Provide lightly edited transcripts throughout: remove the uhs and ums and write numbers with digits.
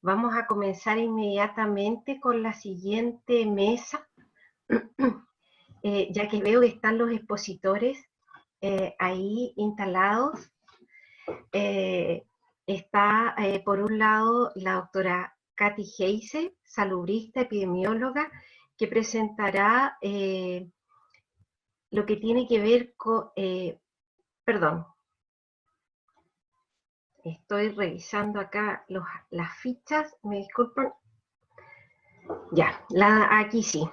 Vamos a comenzar inmediatamente con la siguiente mesa, ya que veo que están los expositores ahí instalados. Está por un lado la doctora Katy Heise, salubrista, epidemióloga, que presentará lo que tiene que ver con, perdón, estoy revisando acá las fichas, me disculpan. Ya, aquí sí.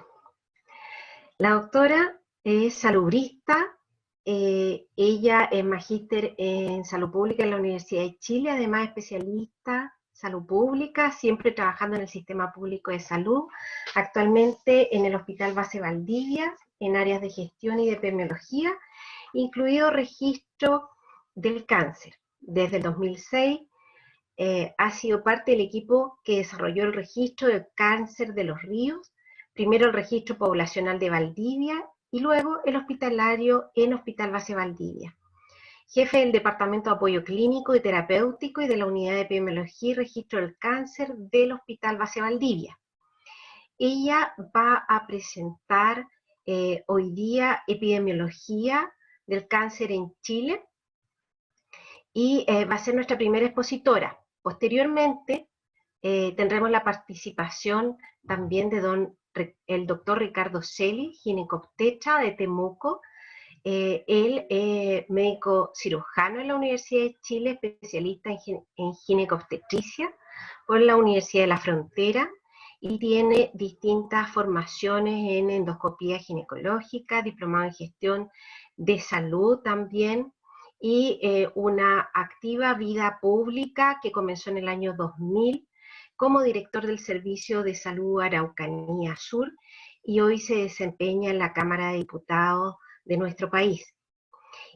La doctora es salubrista, ella es magíster en salud pública en la Universidad de Chile, además especialista en salud pública, siempre trabajando en el sistema público de salud, actualmente en el Hospital Base Valdivia, en áreas de gestión y de epidemiología, incluido registro del cáncer. Desde el 2006 ha sido parte del equipo que desarrolló el registro del cáncer de los ríos, primero el registro poblacional de Valdivia y luego el hospitalario en Hospital Base Valdivia. Jefe del Departamento de Apoyo Clínico y Terapéutico y de la Unidad de Epidemiología y Registro del Cáncer del Hospital Base Valdivia. Ella va a presentar hoy día epidemiología del cáncer en Chile y va a ser nuestra primera expositora. Posteriormente tendremos la participación también de el doctor Ricardo Celi, ginecobstetra de Temuco. Él es médico cirujano en la Universidad de Chile, especialista en ginecobstetricia por la Universidad de la Frontera y tiene distintas formaciones en endoscopía ginecológica, diplomado en gestión de salud también, y una activa vida pública que comenzó en el año 2000 como director del Servicio de Salud Araucanía Sur y hoy se desempeña en la Cámara de Diputados de nuestro país.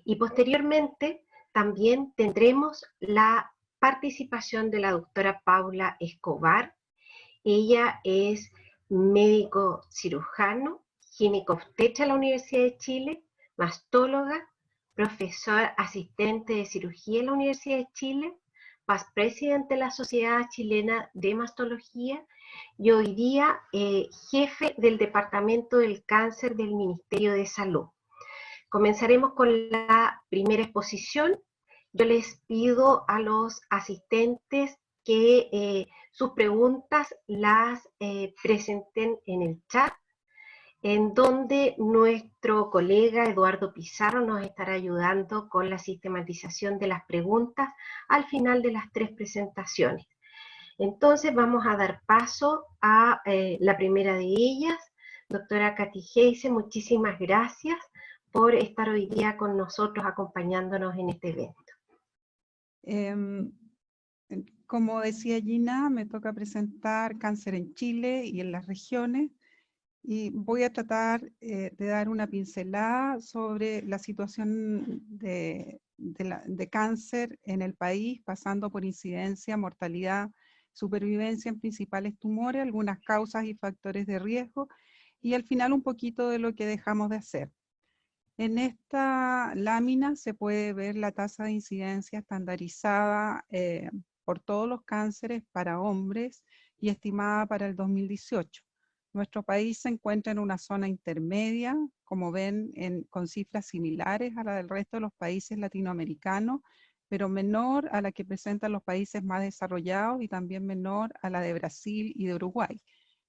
Y posteriormente también tendremos la participación de la doctora Paula Escobar. Ella es médico cirujano, ginecobstetra de la Universidad de Chile, mastóloga, profesor asistente de cirugía en la Universidad de Chile, past presidente de la Sociedad Chilena de Mastología y hoy día jefe del Departamento del Cáncer del Ministerio de Salud. Comenzaremos con la primera exposición. Yo les pido a los asistentes que sus preguntas las presenten en el chat, en donde nuestro colega Eduardo Pizarro nos estará ayudando con la sistematización de las preguntas al final de las 3 presentaciones. Entonces vamos a dar paso a la primera de ellas. Doctora Katy Heise, muchísimas gracias por estar hoy día con nosotros acompañándonos en este evento. Como decía Gina, me toca presentar cáncer en Chile y en las regiones. Y voy a tratar de dar una pincelada sobre la situación de cáncer en el país, pasando por incidencia, mortalidad, supervivencia en principales tumores, algunas causas y factores de riesgo, y al final un poquito de lo que dejamos de hacer. En esta lámina se puede ver la tasa de incidencia estandarizada por todos los cánceres para hombres y estimada para el 2018. Nuestro país se encuentra en una zona intermedia, como ven, con cifras similares a la del resto de los países latinoamericanos, pero menor a la que presentan los países más desarrollados y también menor a la de Brasil y de Uruguay.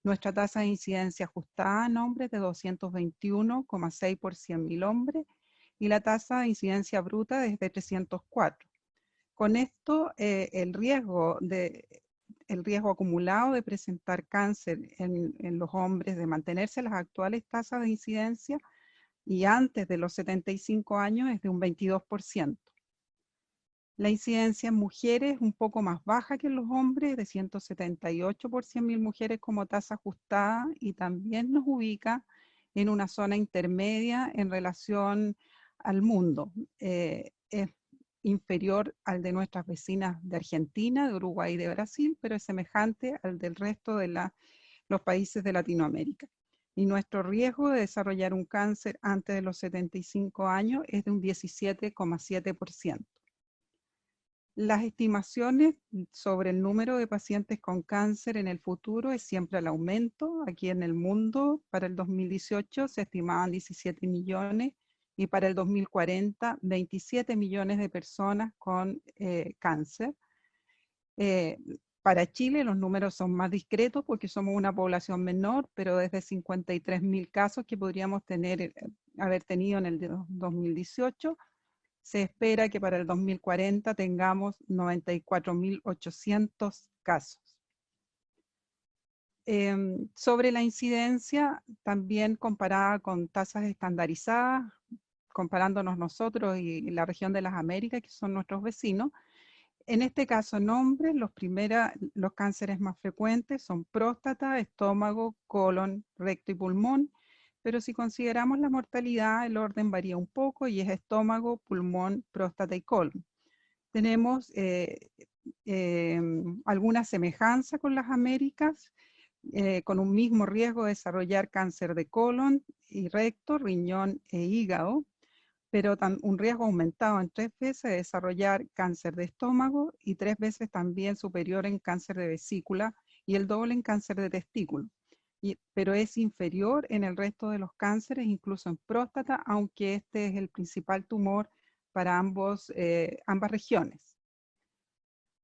Nuestra tasa de incidencia ajustada en hombres de 221,6 por 100.000 hombres y la tasa de incidencia bruta es de 304. Con esto, el riesgo acumulado de presentar cáncer en los hombres, de mantenerse las actuales tasas de incidencia y antes de los 75 años es de un 22%. La incidencia en mujeres es un poco más baja que en los hombres, de 178 por 100.000 mujeres como tasa ajustada, y también nos ubica en una zona intermedia en relación al mundo. Es inferior al de nuestras vecinas de Argentina, de Uruguay y de Brasil, pero es semejante al del resto de los países de Latinoamérica. Y nuestro riesgo de desarrollar un cáncer antes de los 75 años es de un 17,7%. Las estimaciones sobre el número de pacientes con cáncer en el futuro es siempre al aumento. Aquí en el mundo, para el 2018 se estimaban 17 millones y para el 2040, 27 millones de personas con cáncer. Para Chile los números son más discretos porque somos una población menor, pero desde 53.000 casos que podríamos haber tenido en el 2018, se espera que para el 2040 tengamos 94.800 casos. Sobre la incidencia, también comparada con tasas estandarizadas, comparándonos nosotros y la región de las Américas, que son nuestros vecinos, en este caso en hombres, los cánceres más frecuentes son próstata, estómago, colon, recto y pulmón, pero si consideramos la mortalidad, el orden varía un poco y es estómago, pulmón, próstata y colon. Tenemos alguna semejanza con las Américas, con un mismo riesgo de desarrollar cáncer de colon y recto, riñón e hígado, pero un riesgo aumentado en 3 veces de desarrollar cáncer de estómago y 3 veces también superior en cáncer de vesícula y el doble en cáncer de testículo. Pero es inferior en el resto de los cánceres, incluso en próstata, aunque este es el principal tumor para ambas regiones.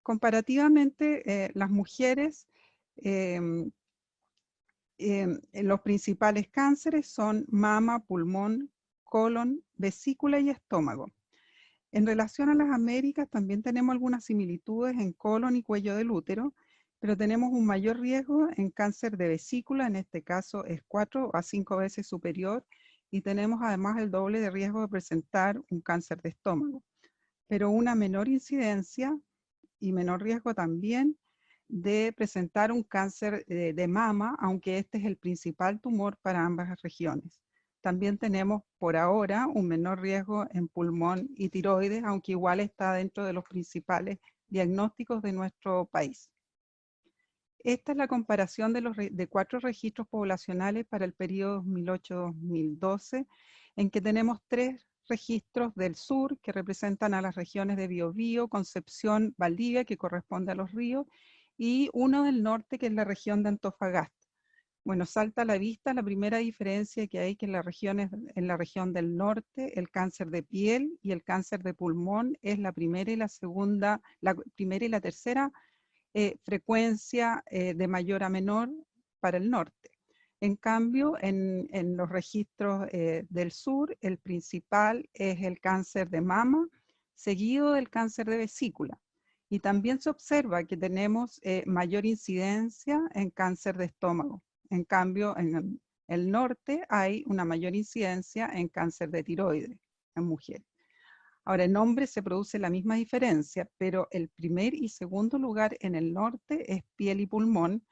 Comparativamente, las mujeres, los principales cánceres son mama, pulmón, colon, vesícula y estómago. En relación a las Américas, también tenemos algunas similitudes en colon y cuello del útero, pero tenemos un mayor riesgo en cáncer de vesícula, en este caso es 4 a 5 veces superior, y tenemos además el doble de riesgo de presentar un cáncer de estómago, pero una menor incidencia y menor riesgo también de presentar un cáncer de mama, aunque este es el principal tumor para ambas regiones. También tenemos por ahora un menor riesgo en pulmón y tiroides, aunque igual está dentro de los principales diagnósticos de nuestro país. Esta es la comparación de 4 registros poblacionales para el periodo 2008-2012, en que tenemos 3 registros del sur que representan a las regiones de Biobío, Concepción, Valdivia, que corresponde a los ríos, y uno del norte, que es la región de Antofagasta. Bueno, salta a la vista la primera diferencia que hay, que en la región del norte, el cáncer de piel y el cáncer de pulmón es la primera y la tercera frecuencia de mayor a menor para el norte. En cambio, en los registros del sur, el principal es el cáncer de mama, seguido del cáncer de vesícula. Y también se observa que tenemos mayor incidencia en cáncer de estómago. En cambio, en el norte hay una mayor incidencia en cáncer de tiroides en mujeres. Ahora, en hombres se produce la misma diferencia, pero el primer y segundo lugar en el norte es piel y pulmón.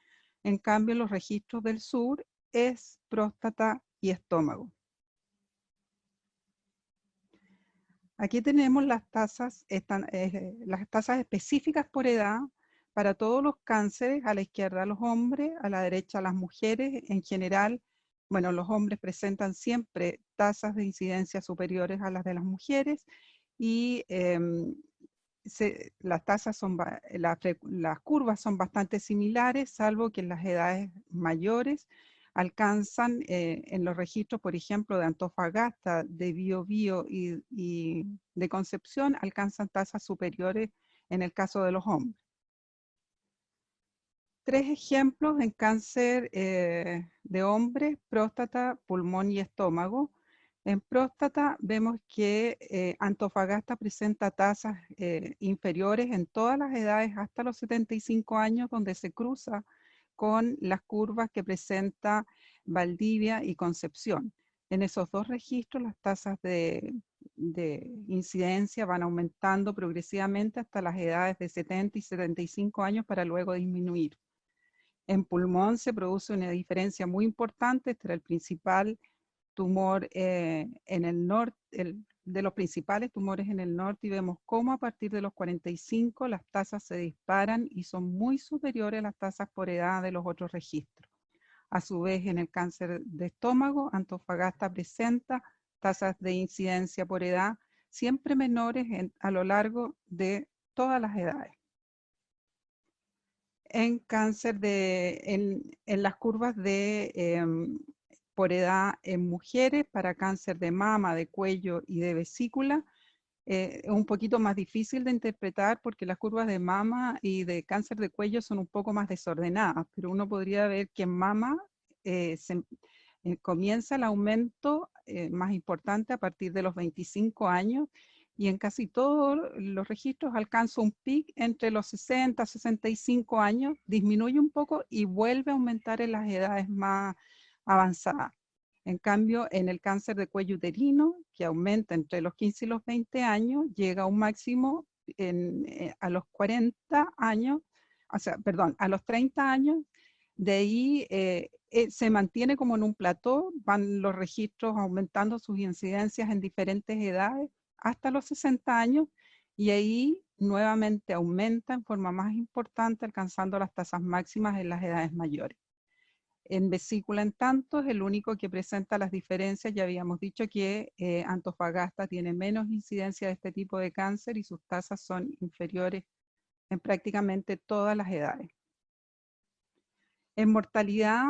En cambio, los registros del sur es próstata y estómago. Aquí tenemos las tasas específicas por edad para todos los cánceres, a la izquierda los hombres, a la derecha las mujeres. En general, bueno, los hombres presentan siempre tasas de incidencia superiores a las de las mujeres y las curvas son bastante similares, salvo que en las edades mayores alcanzan, en los registros, por ejemplo, de Antofagasta, de Biobío y de Concepción, alcanzan tasas superiores en el caso de los hombres. 3 ejemplos en cáncer de hombres: próstata, pulmón y estómago. En próstata vemos que Antofagasta presenta tasas inferiores en todas las edades hasta los 75 años, donde se cruza con las curvas que presenta Valdivia y Concepción. En esos 2 registros las tasas de incidencia van aumentando progresivamente hasta las edades de 70 y 75 años para luego disminuir. En pulmón se produce una diferencia muy importante. Este era el principal tumor en el norte, de los principales tumores en el norte, y vemos cómo a partir de los 45 las tasas se disparan y son muy superiores a las tasas por edad de los otros registros. A su vez, en el cáncer de estómago, Antofagasta presenta tasas de incidencia por edad siempre menores a lo largo de todas las edades. En cáncer en las curvas por edad en mujeres, para cáncer de mama, de cuello y de vesícula, es un poquito más difícil de interpretar porque las curvas de mama y de cáncer de cuello son un poco más desordenadas, pero uno podría ver que en mama comienza el aumento más importante a partir de los 25 años, y en casi todos los registros alcanza un pic entre los 60 y 65 años, disminuye un poco y vuelve a aumentar en las edades más avanzadas. En cambio, en el cáncer de cuello uterino, que aumenta entre los 15 y los 20 años, llega a un máximo a los 40 años, o sea, perdón, a los 30 años. De ahí se mantiene como en un plató, van los registros aumentando sus incidencias en diferentes edades hasta los 60 años, y ahí nuevamente aumenta en forma más importante, alcanzando las tasas máximas en las edades mayores. En vesícula, en tanto, es el único que presenta las diferencias. Ya habíamos dicho que Antofagasta tiene menos incidencia de este tipo de cáncer y sus tasas son inferiores en prácticamente todas las edades. En mortalidad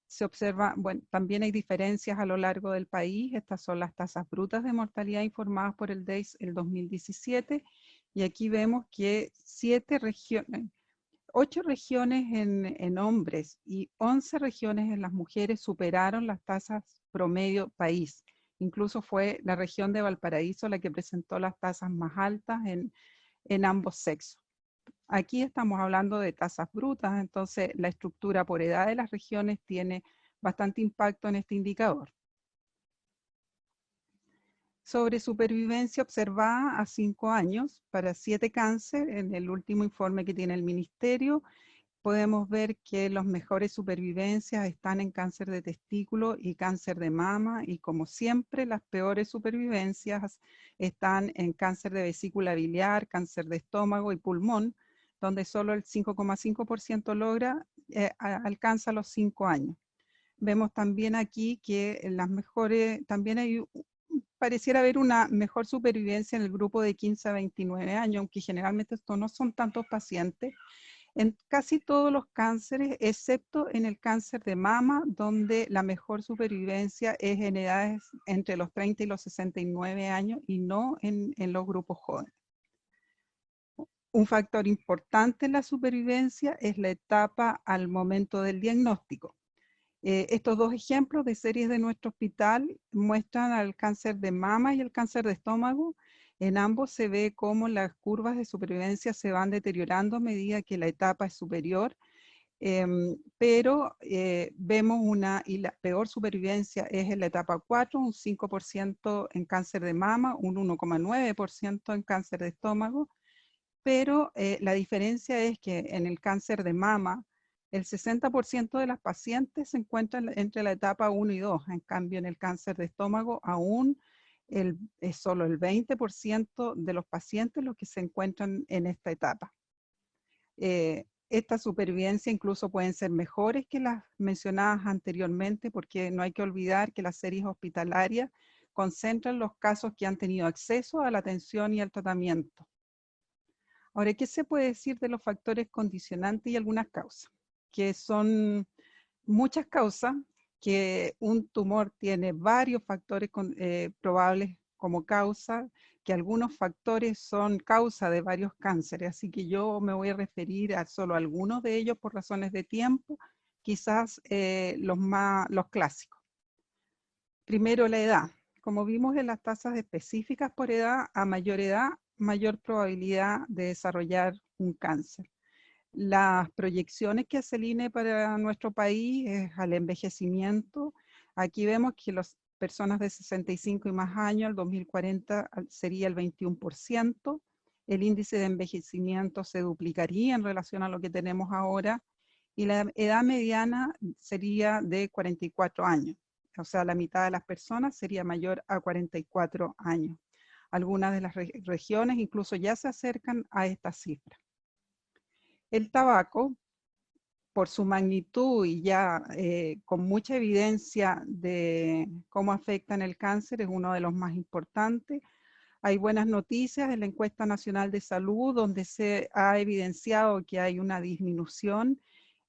se observa, bueno, también hay diferencias a lo largo del país. Estas son las tasas brutas de mortalidad informadas por el DEIS el 2017, y aquí vemos que 8 regiones en hombres y 11 regiones en las mujeres superaron las tasas promedio país. Incluso fue la región de Valparaíso la que presentó las tasas más altas en ambos sexos. Aquí estamos hablando de tasas brutas, entonces la estructura por edad de las regiones tiene bastante impacto en este indicador. Sobre supervivencia observada a 5 años para 7 cánceres, en el último informe que tiene el Ministerio, podemos ver que las mejores supervivencias están en cáncer de testículo y cáncer de mama, y como siempre las peores supervivencias están en cáncer de vesícula biliar, cáncer de estómago y pulmón, donde solo el 5,5% alcanza los 5 años. Vemos también aquí que las mejores, también pareciera haber una mejor supervivencia en el grupo de 15 a 29 años, aunque generalmente estos no son tantos pacientes, en casi todos los cánceres, excepto en el cáncer de mama, donde la mejor supervivencia es en edades entre los 30 y los 69 años y no en los grupos jóvenes. Un factor importante en la supervivencia es la etapa al momento del diagnóstico. Estos dos ejemplos de series de nuestro hospital muestran al cáncer de mama y el cáncer de estómago. En ambos se ve cómo las curvas de supervivencia se van deteriorando a medida que la etapa es superior, pero vemos y la peor supervivencia es en la etapa 4, un 5% en cáncer de mama, un 1,9% en cáncer de estómago, pero la diferencia es que en el cáncer de mama, el 60% de las pacientes se encuentran entre la etapa 1 y 2, en cambio en el cáncer de estómago aún es solo el 20% de los pacientes los que se encuentran en esta etapa. Esta supervivencia incluso pueden ser mejores que las mencionadas anteriormente, porque no hay que olvidar que las series hospitalarias concentran los casos que han tenido acceso a la atención y al tratamiento. Ahora, ¿qué se puede decir de los factores condicionantes y algunas causas? Que son muchas causas, que un tumor tiene varios factores probables como causa, que algunos factores son causa de varios cánceres, así que yo me voy a referir a solo algunos de ellos por razones de tiempo, quizás los clásicos. Primero, la edad. Como vimos en las tasas específicas por edad, a mayor edad, mayor probabilidad de desarrollar un cáncer. Las proyecciones que hace el INE para nuestro país es al envejecimiento. Aquí vemos que las personas de 65 y más años, al 2040 sería el 21%. El índice de envejecimiento se duplicaría en relación a lo que tenemos ahora, y la edad mediana sería de 44 años. O sea, la mitad de las personas sería mayor a 44 años. Algunas de las regiones incluso ya se acercan a esta cifra. El tabaco, por su magnitud y ya con mucha evidencia de cómo afectan el cáncer, es uno de los más importantes. Hay buenas noticias en la encuesta nacional de salud, donde se ha evidenciado que hay una disminución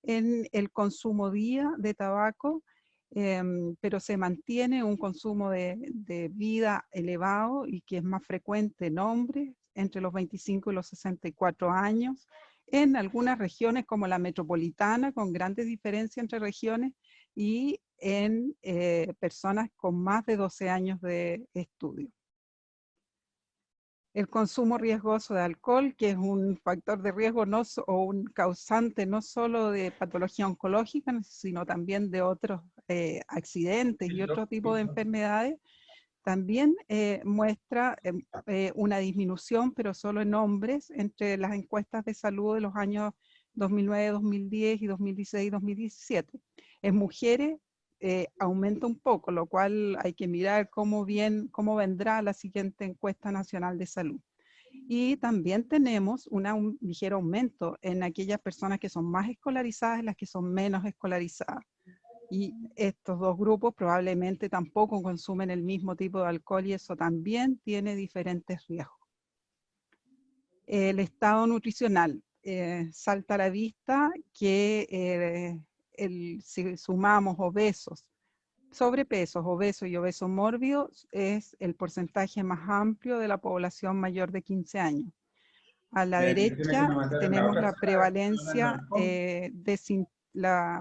en el consumo día de tabaco, pero se mantiene un consumo de vida elevado y que es más frecuente en hombres entre los 25 y los 64 años, en algunas regiones como la metropolitana, con grandes diferencias entre regiones, y en personas con más de 12 años de estudio. El consumo riesgoso de alcohol, que es un factor de riesgo o un causante no solo de patología oncológica, sino también de otros accidentes y otro tipo de enfermedades, también muestra una disminución, pero solo en hombres, entre las encuestas de salud de los años 2009, 2010 y 2016 2017. En mujeres aumenta un poco, lo cual hay que mirar cómo vendrá la siguiente encuesta nacional de salud. Y también tenemos un ligero aumento en aquellas personas que son más escolarizadas y las que son menos escolarizadas. Y estos dos grupos probablemente tampoco consumen el mismo tipo de alcohol y eso también tiene diferentes riesgos. El estado nutricional. Salta a la vista que si sumamos sobrepesos, obesos y obesos mórbidos, es el porcentaje más amplio de la población mayor de 15 años. A la derecha tenemos la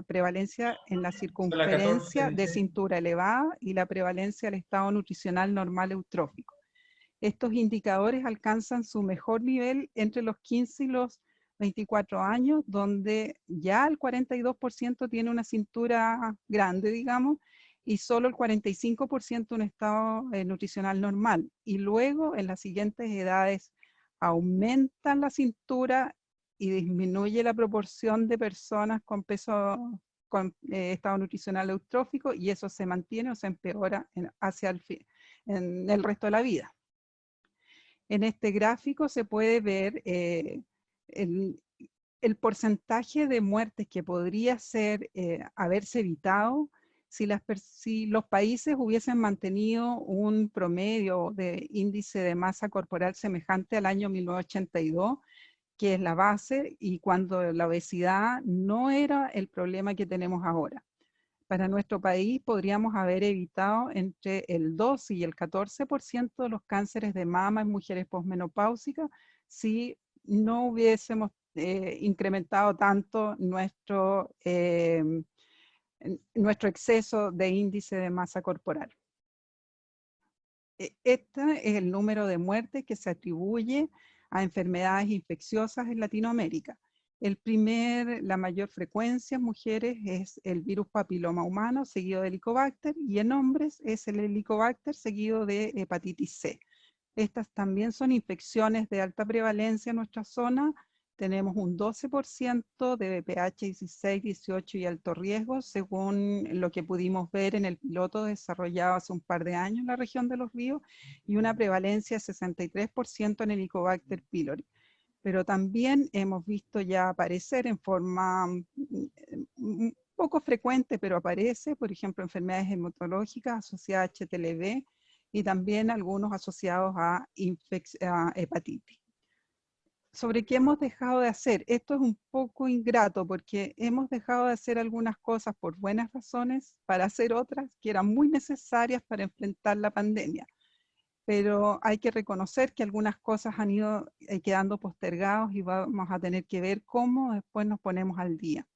prevalencia en la circunferencia de cintura elevada y la prevalencia del estado nutricional normal eutrófico. Estos indicadores alcanzan su mejor nivel entre los 15 y los 24 años, donde ya el 42% tiene una cintura grande, digamos, y solo el 45% un estado nutricional normal. Y luego en las siguientes edades aumentan la cintura y disminuye la proporción de personas con peso, con estado nutricional eutrófico, y eso se mantiene o se empeora en el resto de la vida. En este gráfico se puede ver el porcentaje de muertes que podría haberse evitado si los países hubiesen mantenido un promedio de índice de masa corporal semejante al año 1982, que es la base, y cuando la obesidad no era el problema que tenemos ahora. Para nuestro país podríamos haber evitado entre el 12 y el 14% de los cánceres de mama en mujeres posmenopáusicas si no hubiésemos incrementado tanto nuestro exceso de índice de masa corporal. Este es el número de muertes que se atribuye a enfermedades infecciosas en Latinoamérica. La mayor frecuencia en mujeres es el virus papiloma humano, seguido de Helicobacter, y en hombres es el Helicobacter, seguido de hepatitis C. Estas también son infecciones de alta prevalencia en nuestra zona. Tenemos un 12% de pH 16, 18 y alto riesgo, según lo que pudimos ver en el piloto desarrollado hace un par de años en la región de Los Ríos, y una prevalencia de 63% en Helicobacter pylori. Pero también hemos visto ya aparecer en forma poco frecuente, pero aparece, por ejemplo, enfermedades hematológicas asociadas a HTLV y también algunos asociados a hepatitis. ¿Sobre qué hemos dejado de hacer? Esto es un poco ingrato porque hemos dejado de hacer algunas cosas por buenas razones para hacer otras que eran muy necesarias para enfrentar la pandemia. Pero hay que reconocer que algunas cosas han ido quedando postergadas y vamos a tener que ver cómo después nos ponemos al día.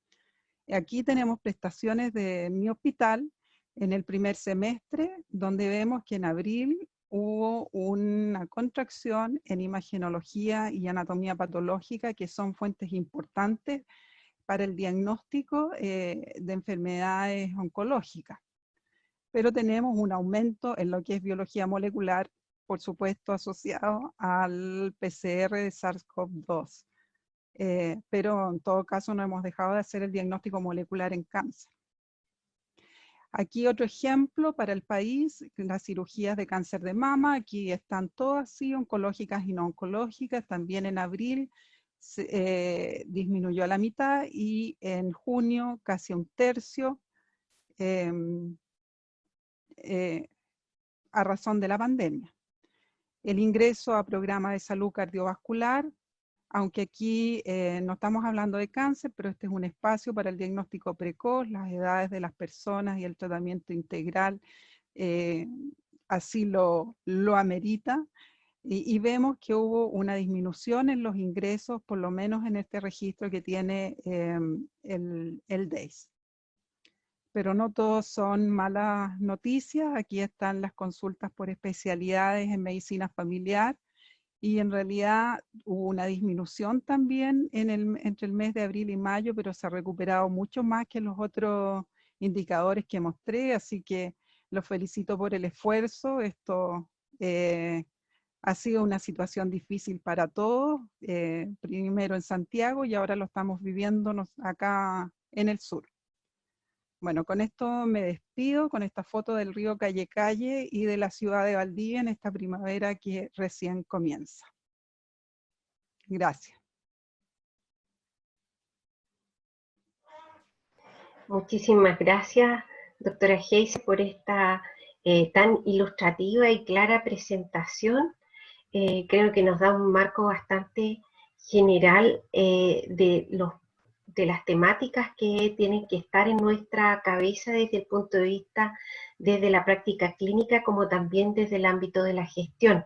Aquí tenemos prestaciones de mi hospital en el primer semestre, donde vemos que en abril hubo una contracción en imagenología y anatomía patológica, que son fuentes importantes para el diagnóstico de enfermedades oncológicas. Pero tenemos un aumento en lo que es biología molecular, por supuesto asociado al PCR de SARS-CoV-2. Pero en todo caso no hemos dejado de hacer el diagnóstico molecular en cáncer. Aquí otro ejemplo para el país, las cirugías de cáncer de mama. Aquí están todas, sí, oncológicas y no oncológicas. También en abril disminuyó a la mitad y en junio casi un tercio a razón de la pandemia. el ingreso a programas de salud cardiovascular, aunque aquí no estamos hablando de cáncer, pero este es un espacio para el diagnóstico precoz, las edades de las personas y el tratamiento integral así lo amerita. Y vemos que hubo una disminución en los ingresos, por lo menos en este registro que tiene el DEIS. Pero no todos son malas noticias. Aquí están las consultas por especialidades en medicina familiar, y en realidad hubo una disminución también entre el mes de abril y mayo, pero se ha recuperado mucho más que los otros indicadores que mostré, así que los felicito por el esfuerzo. Esto ha sido una situación difícil para todos, primero en Santiago y ahora lo estamos viviendo acá en el sur. Bueno, con esto me despido, con esta foto del río Calle Calle y de la ciudad de Valdivia en esta primavera que recién comienza. Gracias. Muchísimas gracias, doctora Geise, por esta tan ilustrativa y clara presentación. Creo que nos da un marco bastante general de las temáticas que tienen que estar en nuestra cabeza desde el punto de vista desde la práctica clínica como también desde el ámbito de la gestión.